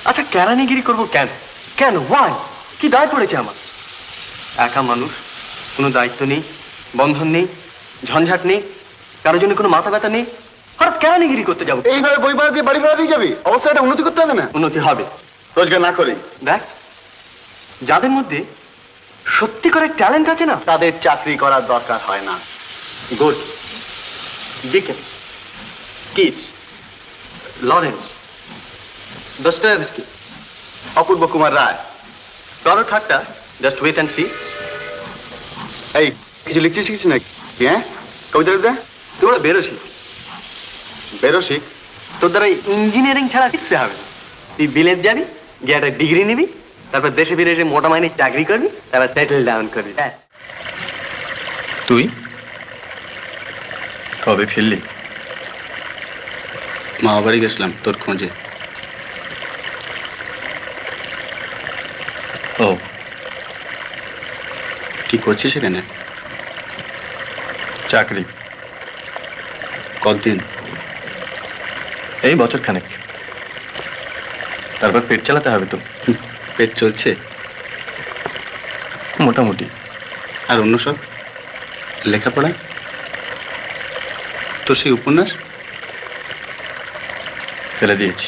আচ্ছা কেরানিগিরি করবো কেন? কেন? ওয়াই? কি দায় পড়েছে আমার? একা মানুষ, কোনো দায়িত্ব নেই, বন্ধন নেই, ঝঞ্ঝাট নেই, কারোর জন্য কোনো মাথা ব্যথা নেই। হঠাৎ কেরানিগিরি করতে যাবো? এইভাবে বই ভাড়া দিয়ে বাড়ি ভাড়া দিয়ে যাবি? অবস্থাটা উন্নতি করতে হবে না? উন্নতি হবে রোজগার না করেই। দেখ, যাদের মধ্যে সত্যি করে ট্যালেন্ট আছে না, তাদের চাকরি করার দরকার হয় না। Good, Dickens, Keats, Lawrence, Dostoevsky, Apurba Kumar Ray. কারো ঠাট্টা, জাস্ট ওয়েট অ্যান্ড সি। এই কিছু লিখছিস কিছু নাকি? হ্যাঁ, কবিতা লিখতে তুই ওরা বেরোসি, বেরোসি। তোর দ্বারা ইঞ্জিনিয়ারিং ছাড়া কিচ্ছু হবে না। তুই বিলেত যাবি, গিয়ে একটা ডিগ্রি নিবি, তারপর দেশে ফিরে এসে মোটা মাইনে চাকরি করবি, তারপর সেটেল ডাউন করবি। হ্যাঁ, তুই কবে ফিরলি? মা বাড়ি গেছিলাম তোর খোঁজে। ও, কি করছিস এখানে? চাকরি। কতদিন? এই বছর খানেক, তারপর পেট চালাতে হবে তো। পেট চলছে মোটামুটি। আর অন্য সব লেখাপড়া? তো সেই উপন্যাস ফেলে দিয়েছি।